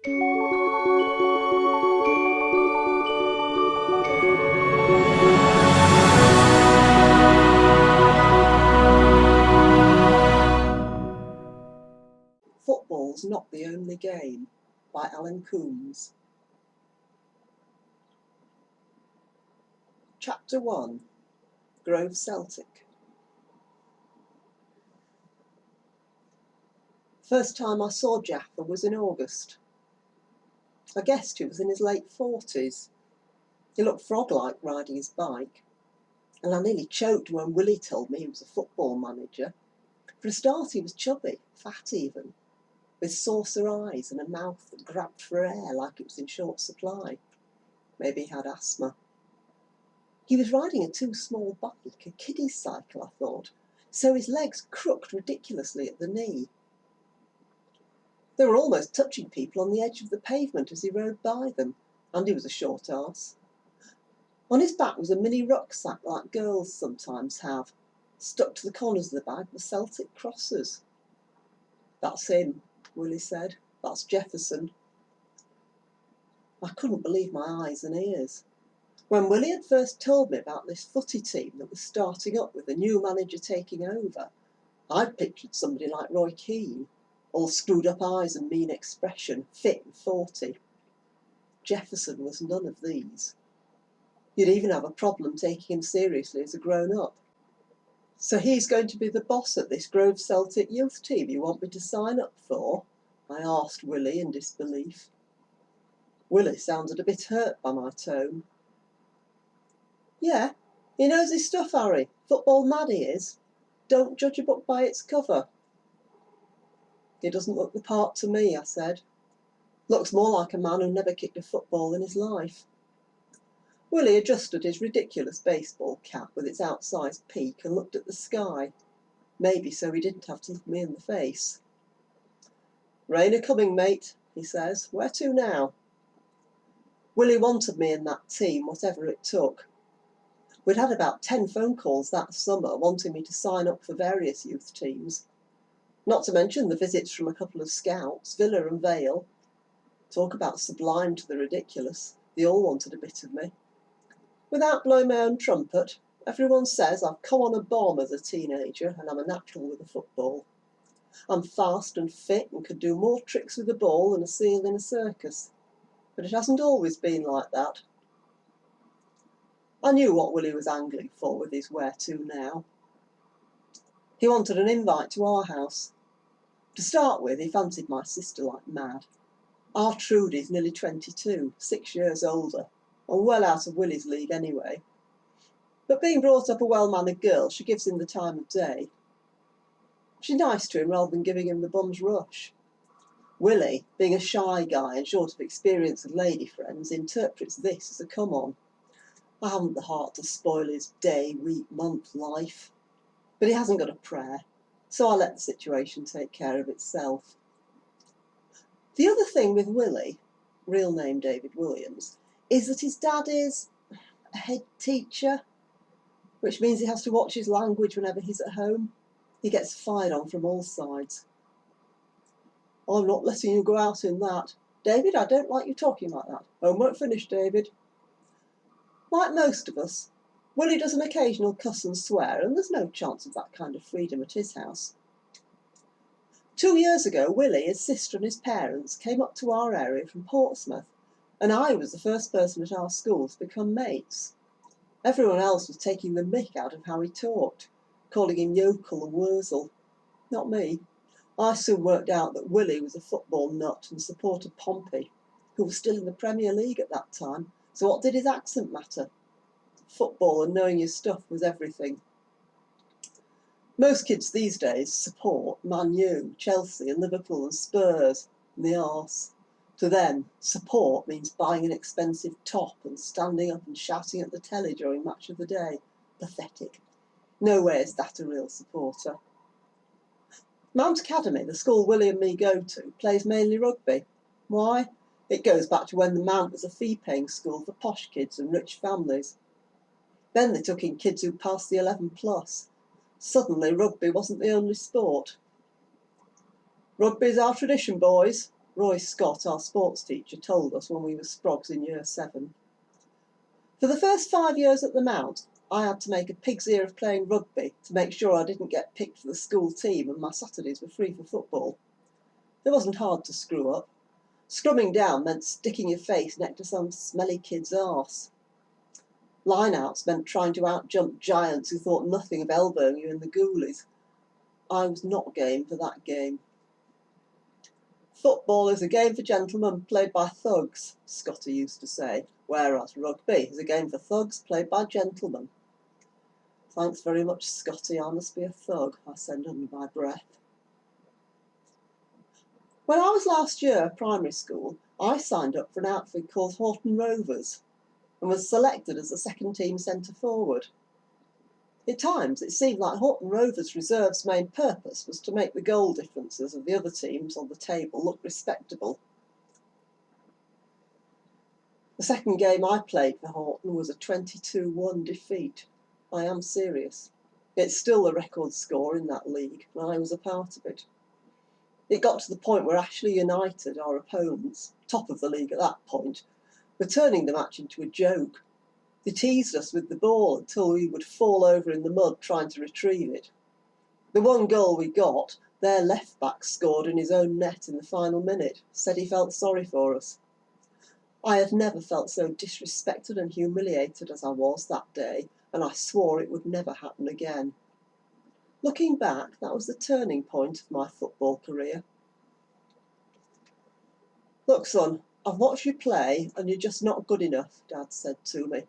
Football's Not the Only Game by Alan Coombs. Chapter 1. Grove Celtic. First time I saw Jaffa was in August. I guessed he was in his late 40s. He looked frog-like riding his bike, and I nearly choked when Willie told me he was a football manager. For a start, he was chubby, fat even, with saucer eyes and a mouth that grabbed for air like it was in short supply. Maybe he had asthma. He was riding a too small bike, a kiddie's cycle, I thought, so his legs crooked ridiculously at the knee. They were almost touching people on the edge of the pavement as he rode by them, and he was a short arse. On his back was a mini rucksack like girls sometimes have. Stuck to the corners of the bag were Celtic crosses. "That's him," Willie said. "That's Jefferson." I couldn't believe my eyes and ears. When Willie had first told me about this footy team that was starting up with a new manager taking over, I'd pictured somebody like Roy Keane, all screwed up eyes and mean expression, fit and 40. Jefferson was none of these. You'd even have a problem taking him seriously as a grown-up. "So he's going to be the boss at this Grove Celtic youth team you want me to sign up for?" I asked Willie in disbelief. Willie sounded a bit hurt by my tone. "Yeah, he knows his stuff, Harry. Football mad he is. Don't judge a book by its cover." "He doesn't look the part to me," I said. "Looks more like a man who never kicked a football in his life." Willie adjusted his ridiculous baseball cap with its outsized peak and looked at the sky, maybe so he didn't have to look me in the face. "Rain a-coming, mate," he says. "Where to now?" Willie wanted me in that team, whatever it took. We'd had about 10 phone calls that summer wanting me to sign up for various youth teams. Not to mention the visits from a couple of scouts, Villa and Vale. Talk about sublime to the ridiculous. They all wanted a bit of me. Without blowing my own trumpet, everyone says I've come on a bomb as a teenager and I'm a natural with a football. I'm fast and fit and could do more tricks with a ball than a seal in a circus. But it hasn't always been like that. I knew what Willie was angling for with his where to now. He wanted an invite to our house. To start with, he fancied my sister like mad. Our Trudy's nearly 22, 6 years older, and well out of Willie's league anyway. But being brought up a well-mannered girl, she gives him the time of day. She's nice to him rather than giving him the bum's rush. Willie, being a shy guy and short of experience of lady friends, interprets this as a come-on. I haven't the heart to spoil his day, week, month life. But he hasn't got a prayer, so I let the situation take care of itself. The other thing with Willie, real name David Williams, is that his dad is a head teacher, which means he has to watch his language whenever he's at home. He gets fired on from all sides. "I'm not letting you go out in that. David, I don't like you talking like that. Homework finished, David." Like most of us, Willie does an occasional cuss and swear, and there's no chance of that kind of freedom at his house. 2 years ago, Willie, his sister and his parents came up to our area from Portsmouth, and I was the first person at our school to become mates. Everyone else was taking the mick out of how he talked, calling him yokel and wurzel. Not me. I soon worked out that Willie was a football nut and supported Pompey, who was still in the Premier League at that time, so what did his accent matter? Football and knowing your stuff was everything. Most kids these days support Man U, Chelsea and Liverpool and Spurs and the arse. To them, support means buying an expensive top and standing up and shouting at the telly during match of the day. Pathetic. No way is that a real supporter. Mount Academy, the school Willie and me go to, plays mainly rugby. Why? It goes back to when the Mount was a fee-paying school for posh kids and rich families. Then they took in kids who passed the 11+. Suddenly rugby wasn't the only sport. "Rugby's our tradition, boys," Roy Scott, our sports teacher, told us when we were sprogs in year 7. For the first 5 years at the Mount, I had to make a pig's ear of playing rugby to make sure I didn't get picked for the school team and my Saturdays were free for football. It wasn't hard to screw up. Scrumming down meant sticking your face next to some smelly kid's arse. Line-outs meant trying to out-jump giants who thought nothing of elbowing you in the goalies. I was not game for that game. Football is a game for gentlemen played by thugs, Scotty used to say, whereas rugby is a game for thugs played by gentlemen. Thanks very much, Scotty, I must be a thug, I said under my breath. When I was last year at primary school, I signed up for an outfit called Horton Rovers and was selected as the second team centre forward. At times, it seemed like Horton Rovers' reserve's main purpose was to make the goal differences of the other teams on the table look respectable. The second game I played for Horton was a 22-1 defeat. I am serious. It's still the record score in that league, and I was a part of it. It got to the point where Ashley United, our opponents, top of the league at that point, were turning the match into a joke. They teased us with the ball until we would fall over in the mud trying to retrieve it. The one goal we got, their left-back scored in his own net in the final minute, said he felt sorry for us. I had never felt so disrespected and humiliated as I was that day, and I swore it would never happen again. Looking back, that was the turning point of my football career. Look, son, I've watched you play and you're just not good enough, Dad said to me.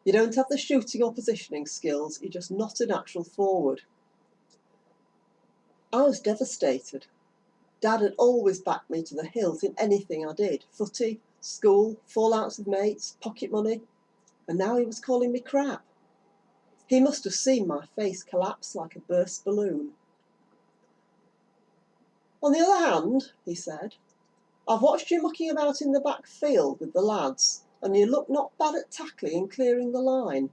You don't have the shooting or positioning skills, you're just not a natural forward. I was devastated. Dad had always backed me to the hilt in anything I did, footy, school, fallouts with mates, pocket money, and now he was calling me crap. He must have seen my face collapse like a burst balloon. On the other hand, he said, I've watched you mucking about in the back field with the lads, and you look not bad at tackling and clearing the line.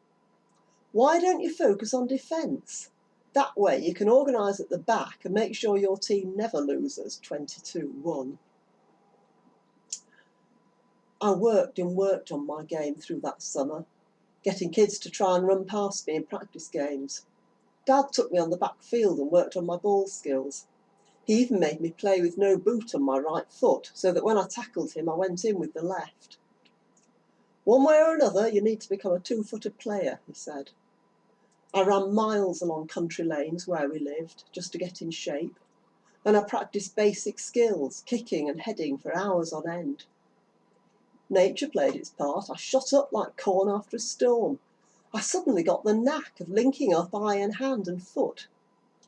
Why don't you focus on defence? That way you can organise at the back and make sure your team never loses 22-1. I worked and worked on my game through that summer, getting kids to try and run past me in practice games. Dad took me on the back field and worked on my ball skills. He even made me play with no boot on my right foot, so that when I tackled him, I went in with the left. One way or another, you need to become a two-footed player, he said. I ran miles along country lanes where we lived, just to get in shape, and I practiced basic skills, kicking and heading for hours on end. Nature played its part. I shot up like corn after a storm. I suddenly got the knack of linking up eye and hand and foot,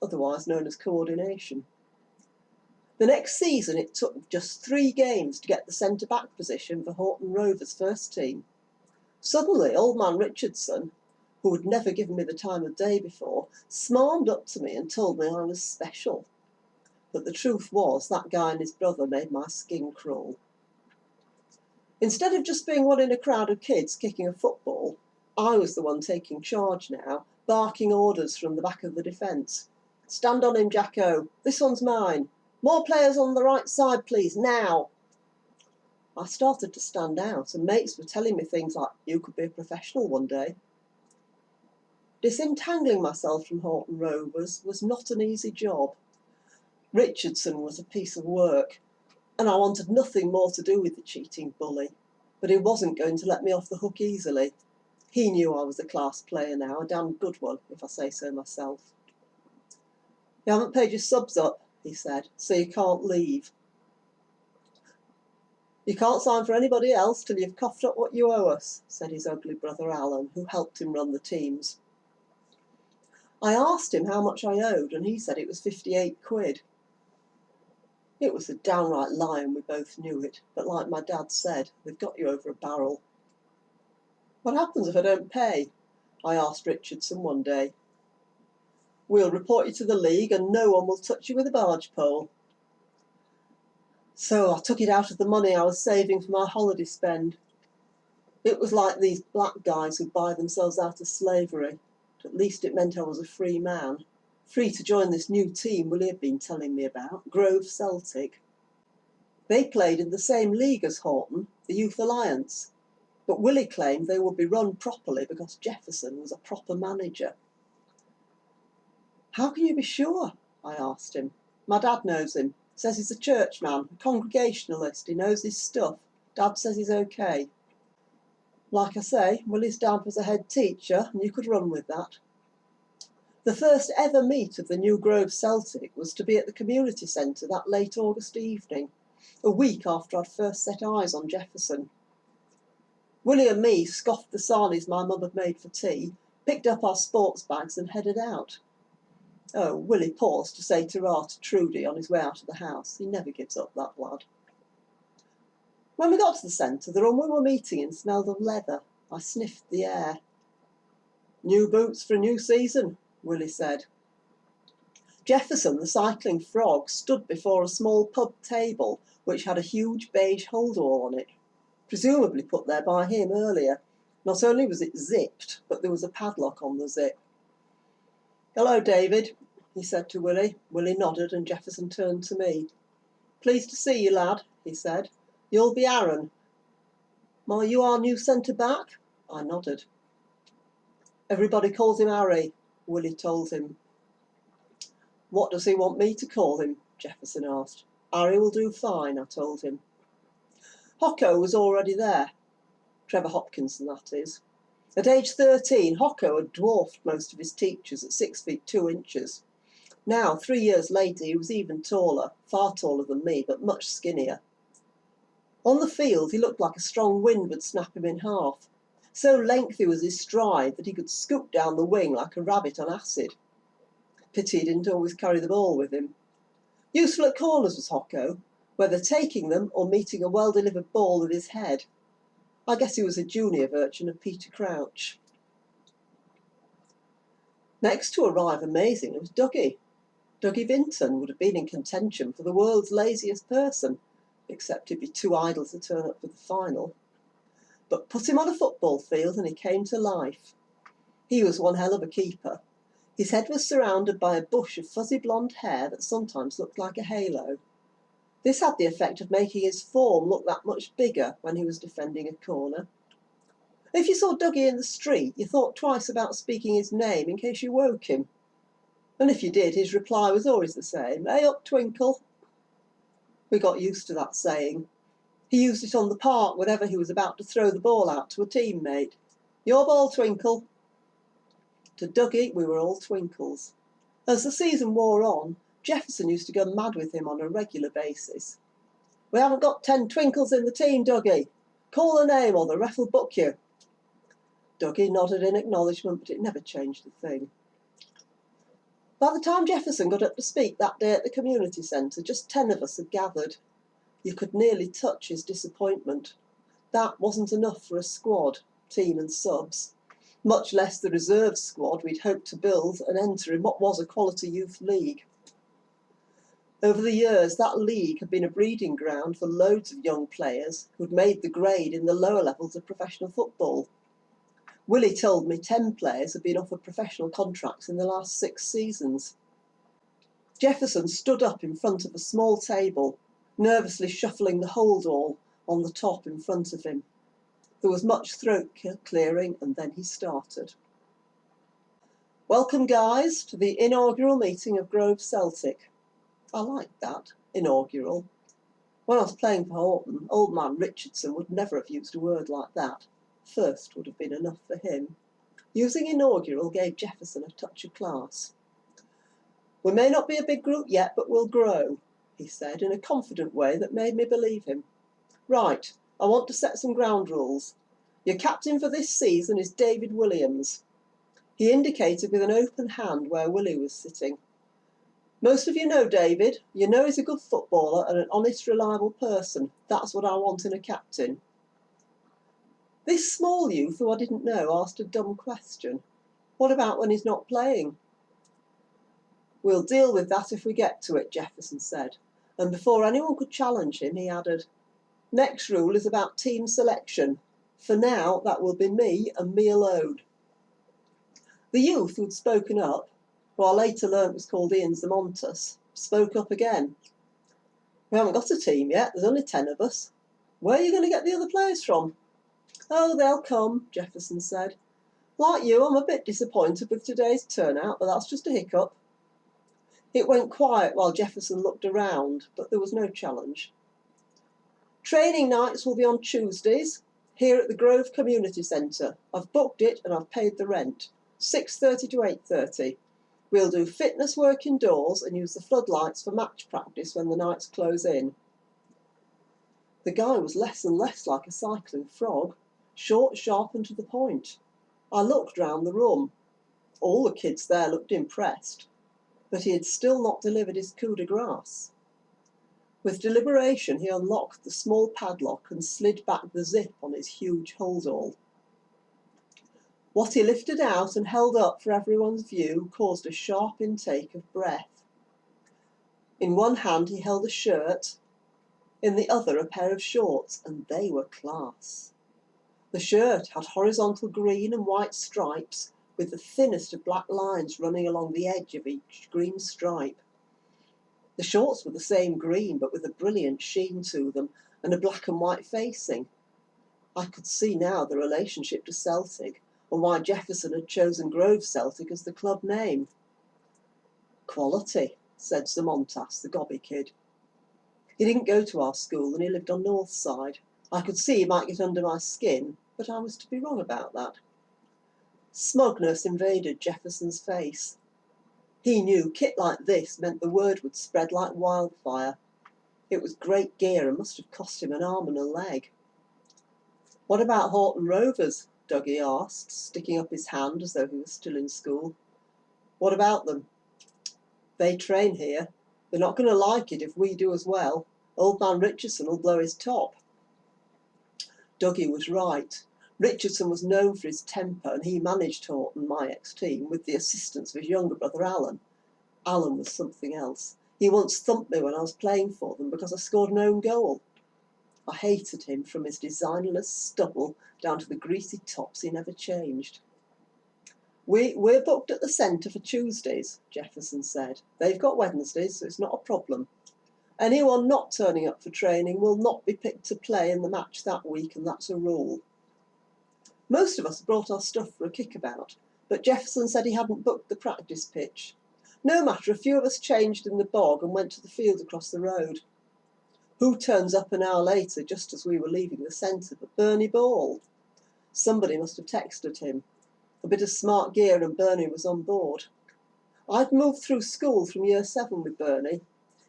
otherwise known as coordination. The next season it took just 3 games to get the centre-back position for Horton Rovers' first team. Suddenly old man Richardson, who had never given me the time of day before, smarmed up to me and told me I was special. But the truth was that guy and his brother made my skin crawl. Instead of just being one in a crowd of kids kicking a football, I was the one taking charge now, barking orders from the back of the defence. Stand on him, Jacko. This one's mine. More players on the right side, please, now. I started to stand out, and mates were telling me things like, you could be a professional one day. Disentangling myself from Horton Rovers was not an easy job. Richardson was a piece of work, and I wanted nothing more to do with the cheating bully, but he wasn't going to let me off the hook easily. He knew I was a class player now, a damn good one, if I say so myself. You haven't paid your subs up, he said, so you can't leave. You can't sign for anybody else till you've coughed up what you owe us, said his ugly brother Alan, who helped him run the teams. I asked him how much I owed, and he said it was 58 quid. It was a downright lie, and we both knew it, but like my dad said, they've got you over a barrel. What happens if I don't pay? I asked Richardson one day. We'll report you to the league and no one will touch you with a barge pole. So I took it out of the money I was saving for my holiday spend. It was like these black guys who buy themselves out of slavery. At least it meant I was a free man. Free to join this new team Willie had been telling me about, Grove Celtic. They played in the same league as Horton, the Youth Alliance, but Willie claimed they would be run properly because Jefferson was a proper manager. "How can you be sure?" I asked him. "My dad knows him. Says he's a churchman, a Congregationalist. He knows his stuff. Dad says he's okay." Like I say, Willie's dad was a head teacher, and you could run with that. The first ever meet of the New Grove Celtic was to be at the community centre that late August evening, a week after I'd first set eyes on Jefferson. Willie and me scoffed the sarnies my mum had made for tea, picked up our sports bags and headed out. Oh, Willie paused to say ta-ra to Trudy on his way out of the house. He never gives up, that lad. When we got to the centre, the room we were meeting in smelled of leather. I sniffed the air. "New boots for a new season," Willie said. Jefferson, the cycling frog, stood before a small pub table which had a huge beige holdall on it, presumably put there by him earlier. Not only was it zipped, but there was a padlock on the zip. "Hello, David," he said to Willie. Willie nodded and Jefferson turned to me. "Pleased to see you, lad," he said. "You'll be Aaron." "Are you our new centre-back?" I nodded. "Everybody calls him Harry," Willie told him. "What does he want me to call him?" Jefferson asked. "Harry will do fine," I told him. Hocko was already there. Trevor Hopkinson, that is. At age 13, Hocko had dwarfed most of his teachers at 6 feet 2 inches. Now, 3 years later, he was even taller, far taller than me, but much skinnier. On the field, he looked like a strong wind would snap him in half. So lengthy was his stride that he could scoop down the wing like a rabbit on acid. Pity he didn't always carry the ball with him. Useful at corners was Hocko, whether taking them or meeting a well-delivered ball with his head. I guess he was a junior version of Peter Crouch. Next to arrive amazingly was Dougie. Dougie Vinton would have been in contention for the world's laziest person, except he'd be too idle to turn up for the final. But put him on a football field and he came to life. He was one hell of a keeper. His head was surrounded by a bush of fuzzy blonde hair that sometimes looked like a halo. This had the effect of making his form look that much bigger when he was defending a corner. If you saw Dougie in the street, you thought twice about speaking his name in case you woke him. And if you did, his reply was always the same: "Hey up, Twinkle." We got used to that saying. He used it on the park whenever he was about to throw the ball out to a teammate. "Your ball, Twinkle." To Dougie, we were all twinkles. As the season wore on, Jefferson used to go mad with him on a regular basis. "We haven't got 10 twinkles in the team, Dougie. Call the name or the ref will book you." Dougie nodded in acknowledgement, but it never changed a thing. By the time Jefferson got up to speak that day at the community centre, just 10 of us had gathered. You could nearly touch his disappointment. That wasn't enough for a squad, team and subs, much less the reserve squad we'd hoped to build and enter in what was a quality youth league. Over the years, that league had been a breeding ground for loads of young players who'd made the grade in the lower levels of professional football. Willie told me 10 players had been offered professional contracts in the last 6 seasons. Jefferson stood up in front of a small table, nervously shuffling the holdall on the top in front of him. There was much throat clearing, and then he started. "Welcome, guys, to the inaugural meeting of Grove Celtic." I liked that, inaugural. When I was playing for Horton, old man Richardson would never have used a word like that. First would have been enough for him. Using inaugural gave Jefferson a touch of class. "We may not be a big group yet, but we'll grow," he said in a confident way that made me believe him. "Right, I want to set some ground rules. Your captain for this season is David Williams." He indicated with an open hand where Willie was sitting. "Most of you know David. You know he's a good footballer and an honest, reliable person. That's what I want in a captain." This small youth, who I didn't know, asked a dumb question. "What about when he's not playing?" "We'll deal with that if we get to it," Jefferson said, and before anyone could challenge him, he added, "Next rule is about team selection. For now, that will be me and me alone." The youth who'd spoken up, who I later learnt was called Ian Zamontas, spoke up again. We haven't got a team yet, there's only 10 of us. Where are you going to get the other players from? Oh, they'll come, Jefferson said. Like you, I'm a bit disappointed with today's turnout, but that's just a hiccup. It went quiet while Jefferson looked around, but there was no challenge. Training nights will be on Tuesdays, here at the Grove Community Centre. I've booked it and I've paid the rent. 6:30 to 8:30. We'll do fitness work indoors and use the floodlights for match practice when the nights close in. The guy was less and less like a cycling frog, short, sharp and to the point. I looked round the room. All the kids there looked impressed, but he had still not delivered his coup de grace. With deliberation, he unlocked the small padlock and slid back the zip on his huge hold-all. What he lifted out and held up for everyone's view caused a sharp intake of breath. In one hand he held a shirt, in the other a pair of shorts, and they were class. The shirt had horizontal green and white stripes, with the thinnest of black lines running along the edge of each green stripe. The shorts were the same green, but with a brilliant sheen to them, and a black and white facing. I could see now the relationship to Celtic, and why Jefferson had chosen Grove Celtic as the club name. Quality, said Sir Montas, the gobby kid. He didn't go to our school, and he lived on North Side. I could see he might get under my skin, but I was to be wrong about that. Smugness invaded Jefferson's face. He knew kit like this meant the word would spread like wildfire. It was great gear and must have cost him an arm and a leg. What about Horton Rovers? Dougie asked, sticking up his hand as though he was still in school. What about them? They train here. They're not going to like it if we do as well. Old man Richardson will blow his top. Dougie was right. Richardson was known for his temper, and he managed Horton, my ex-team, with the assistance of his younger brother Alan. Alan was something else. He once thumped me when I was playing for them because I scored an own goal. I hated him from his designerless stubble down to the greasy tops he never changed. We're booked at the centre for Tuesdays, Jefferson said. They've got Wednesdays, so it's not a problem. Anyone not turning up for training will not be picked to play in the match that week, and that's a rule. Most of us brought our stuff for a kickabout, but Jefferson said he hadn't booked the practice pitch. No matter, a few of us changed in the bog and went to the field across the road. Who turns up an hour later, just as we were leaving the centre, but Bernie Ball? Somebody must have texted him. A bit of smart gear and Bernie was on board. I'd moved through school from year 7 with Bernie.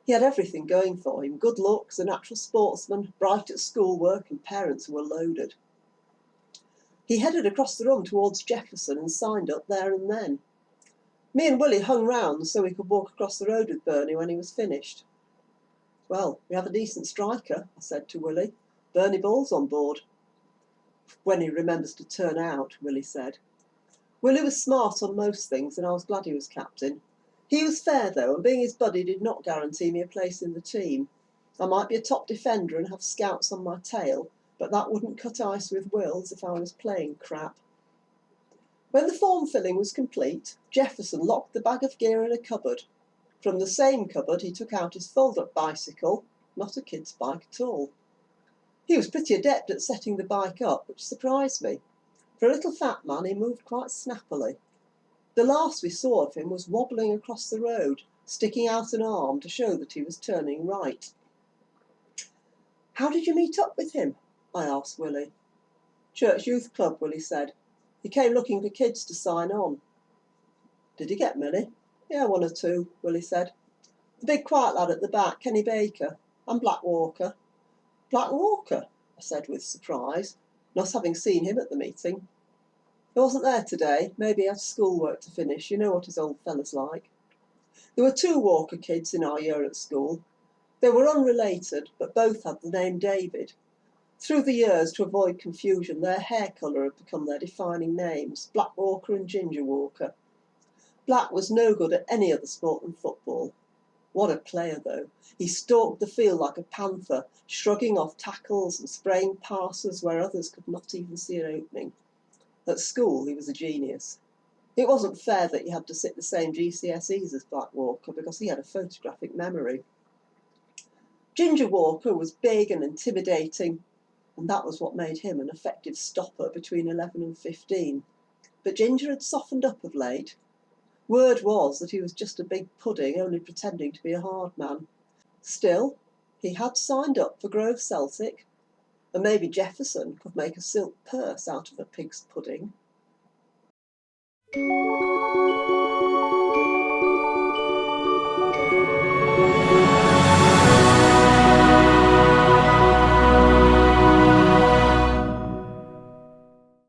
He had everything going for him, good looks, a natural sportsman, bright at schoolwork, and parents who were loaded. He headed across the room towards Jefferson and signed up there and then. Me and Willie hung round so we could walk across the road with Bernie when he was finished. Well, we have a decent striker, I said to Willie. Bernie Ball's on board. When he remembers to turn out, Willie said. Willie was smart on most things, and I was glad he was captain. He was fair, though, and being his buddy did not guarantee me a place in the team. I might be a top defender and have scouts on my tail, but that wouldn't cut ice with Wills if I was playing crap. When the form filling was complete, Jefferson locked the bag of gear in a cupboard. From the same cupboard he took out his fold-up bicycle, not a kid's bike at all. He was pretty adept at setting the bike up, which surprised me. For a little fat man, he moved quite snappily. The last we saw of him was wobbling across the road, sticking out an arm to show that he was turning right. How did you meet up with him? I asked Willie. Church Youth Club, Willie said. He came looking for kids to sign on. Did he get many? Yeah, 1 or 2, Willie said. The big quiet lad at the back, Kenny Baker, and Black Walker. Black Walker? I said with surprise, not having seen him at the meeting. He wasn't there today. Maybe he had schoolwork to finish. You know what his old fella's like. There were 2 Walker kids in our year at school. They were unrelated, but both had the name David. Through the years, to avoid confusion, their hair colour had become their defining names, Black Walker and Ginger Walker. Black was no good at any other sport than football. What a player, though. He stalked the field like a panther, shrugging off tackles and spraying passes where others could not even see an opening. At school, he was a genius. It wasn't fair that he had to sit the same GCSEs as Black Walker because he had a photographic memory. Ginger Walker was big and intimidating, and that was what made him an effective stopper between 11 and 15. But Ginger had softened up of late. Word was that he was just a big pudding, only pretending to be a hard man. Still, he had signed up for Grove Celtic, and maybe Jefferson could make a silk purse out of a pig's pudding.